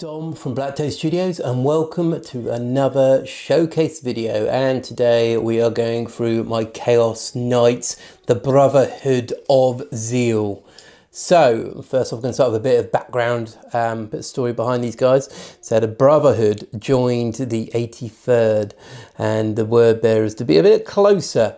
Dom from BlackToad Studios, and welcome to another showcase video. And today we are going through my Chaos Knights, the Brotherhood of Zeal. So first off, I'm going to start with a bit of background, bit of story behind these guys. So the Brotherhood joined the 83rd and the word bearers to be a bit closer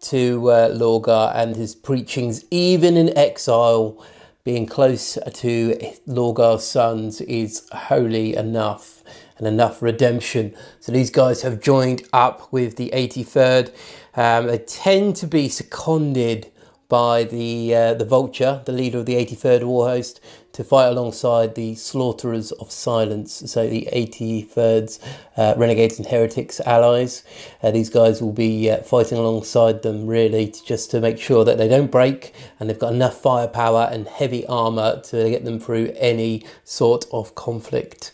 to Lorgar and his preachings, even in exile. Being close to Lorgar's sons is holy enough and enough redemption. So these guys have joined up with the 83rd. They tend to be seconded by the Vulture, the leader of the 83rd Warhost, to fight alongside the Slaughterers of Silence, so the 83rd's Renegades and Heretics allies. These guys will be fighting alongside them, really, just to make sure that they don't break and they've got enough firepower and heavy armour to get them through any sort of conflict.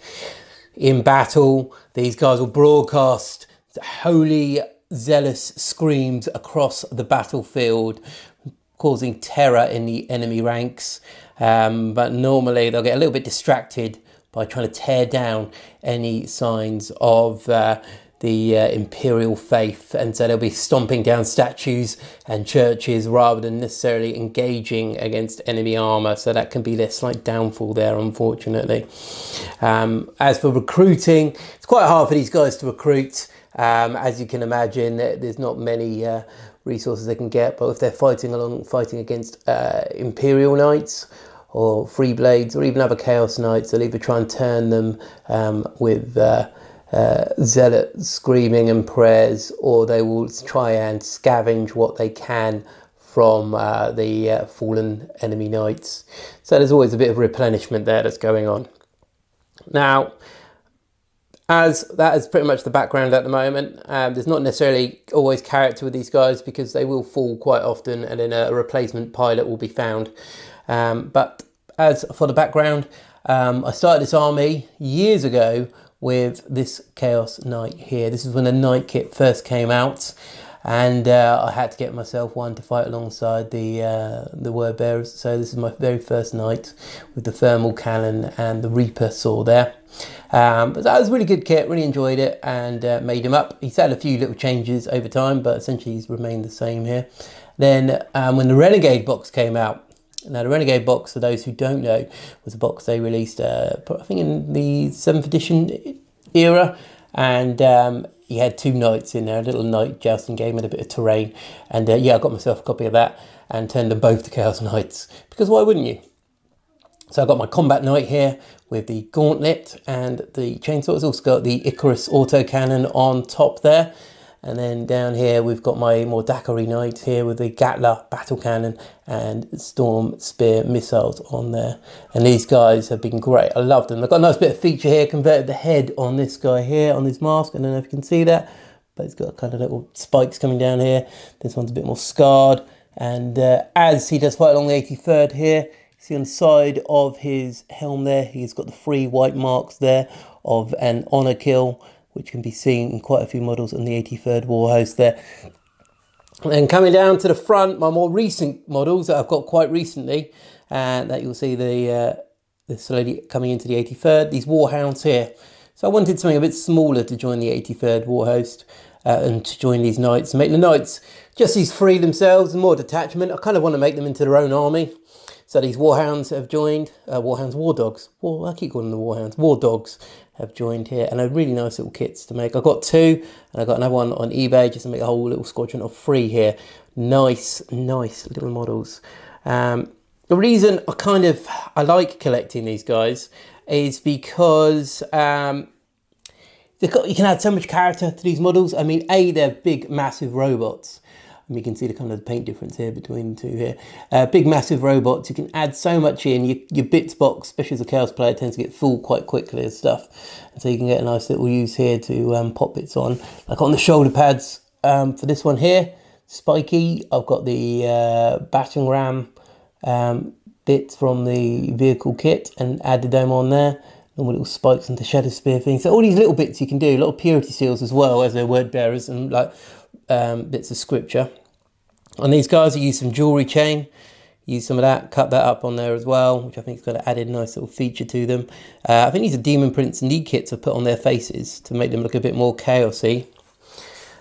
In battle, these guys will broadcast holy, zealous screams across the battlefield, causing terror in the enemy ranks. But normally they'll get a little bit distracted by trying to tear down any signs of the imperial faith, and so they'll be stomping down statues and churches rather than necessarily engaging against enemy armour. So that can be their slight downfall there, unfortunately. As for recruiting, it's quite hard for these guys to recruit. As you can imagine, there's not many resources they can get, but if they're fighting against Imperial Knights or Free Blades or even other Chaos Knights, they'll either try and turn them with zealot screaming and prayers, or they will try and scavenge what they can from the fallen enemy knights. So there's always a bit of replenishment there that's going on. Now, as that is pretty much the background at the moment, there's not necessarily always character with these guys because they will fall quite often and then a replacement pilot will be found. But as for the background, I started this army years ago with this Chaos Knight here. This is when the Knight kit first came out, and I had to get myself one to fight alongside the word bearers. So this is my very first Knight with the thermal cannon and the Reaper saw there. But that was a really good kit, really enjoyed it, and made him up. He's had a few little changes over time, but essentially he's remained the same here. Then when the Renegade box came out, now the Renegade box, for those who don't know, was a box they released I think in the 7th edition era, and he had two knights in there, a little knight jousting game and a bit of terrain, and yeah, I got myself a copy of that and turned them both to Chaos Knights, because why wouldn't you? So I got my combat knight here with the gauntlet and the chainsaw. It's also got the Icarus autocannon on top there. And then down here we've got my more daiquiri knight here with the Gatler battle cannon and Storm Spear missiles on there. And these guys have been great. I love them. I've got a nice bit of feature here, converted the head on this guy here, on his mask. I don't know if you can see that, but it's got kind of little spikes coming down here. This one's a bit more scarred. And as he does fight along the 83rd here, see on the side of his helm there, he's got the 3 white marks there of an honour kill, which can be seen in quite a few models on the 83rd Warhost there. And coming down to the front, my more recent models that I've got quite recently, and that you'll see the slowly coming into the 83rd, these Warhounds here. So I wanted something a bit smaller to join the 83rd Warhost and to join these Knights, and make the Knights just these 3 themselves and more detachment. I kind of want to make them into their own army. So these Warhounds have joined, War Dogs, I keep calling them Warhounds, War Dogs have joined here, and they're really nice little kits to make. I've got 2, and I got another one on eBay just to make a whole little squadron of 3 here. Nice little models. The reason I like collecting these guys is because you can add so much character to these models. I mean, they're big, massive robots. You can see the kind of paint difference here between the two here. Big massive robots, you can add so much in. Your bits box, especially as a Chaos player, tends to get full quite quickly and stuff. And so you can get a nice little use here to pop bits on. Like on the shoulder pads for this one here, spiky, I've got the battering ram bits from the vehicle kit and added them on there. Normal little spikes and the shadow spear thing. So all these little bits you can do, a lot of purity seals as well as their word bearers and like bits of scripture. On these guys, I use some jewellery chain. use some of that, cut that up on there as well, which I think is going to add a nice little feature to them. I think these are Demon Prince knee kits I've put on their faces to make them look a bit more chaosy.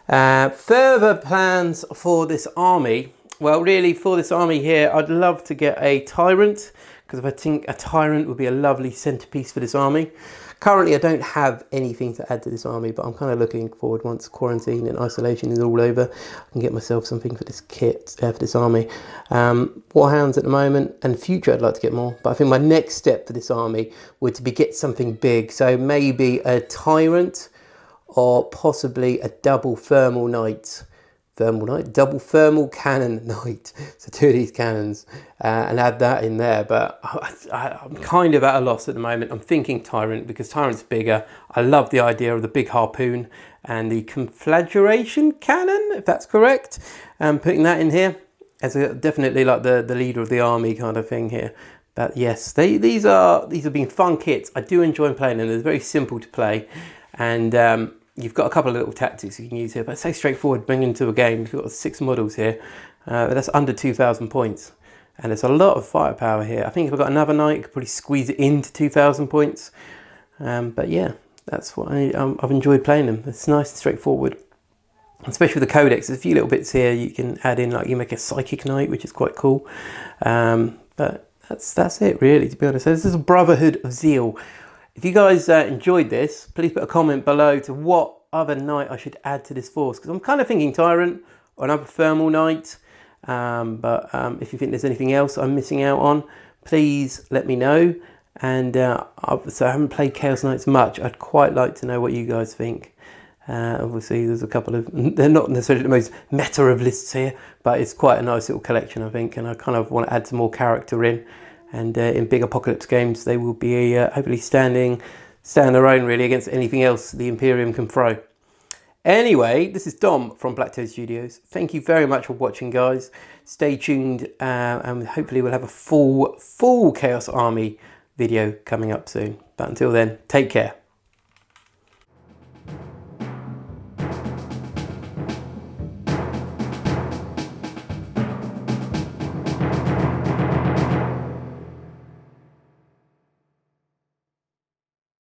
Further plans for this army. Well, really, for this army here, I'd love to get a Tyrant, because I think a Tyrant would be a lovely centerpiece for this army. Currently, I don't have anything to add to this army, but I'm kind of looking forward, once quarantine and isolation is all over, I can get myself something for this kit, for this army. Warhounds at the moment, and future I'd like to get more, but I think my next step for this army would to be get something big. So maybe a Tyrant, or possibly a double thermal knight. Double thermal cannon knight. So 2 of these cannons, and add that in there. But I'm kind of at a loss at the moment. I'm thinking Tyrant, because Tyrant's bigger. I love the idea of the big harpoon and the conflagration cannon, if that's correct. Putting that in here as definitely like the leader of the army kind of thing here. But yes, these have been fun kits. I do enjoy playing them. They're very simple to play, and you've got a couple of little tactics you can use here, but it's so straightforward bringing into a game. You've got 6 models here, but that's under 2,000 points. And there's a lot of firepower here. I think if I've got another knight, I could probably squeeze it into 2,000 points. But yeah, that's what I've enjoyed playing them. It's nice and straightforward. Especially with the codex, there's a few little bits here you can add in, like you make a psychic knight, which is quite cool. But that's it really, to be honest. So this is a Brotherhood of Zeal. If you guys enjoyed this, please put a comment below to what other knight I should add to this force, because I'm kind of thinking Tyrant or another thermal knight. But if you think there's anything else I'm missing out on, please let me know. And so I haven't played Chaos Knights much. I'd quite like to know what you guys think. Obviously there's a couple of, they're not necessarily the most meta of lists here, but it's quite a nice little collection, I think, and I kind of want to add some more character in. And in big apocalypse games, they will be hopefully stand their own really against anything else the Imperium can throw. Anyway, this is Dom from BlackToad Studios. Thank you very much for watching, guys. Stay tuned, and hopefully we'll have a full Chaos Army video coming up soon. But until then, take care.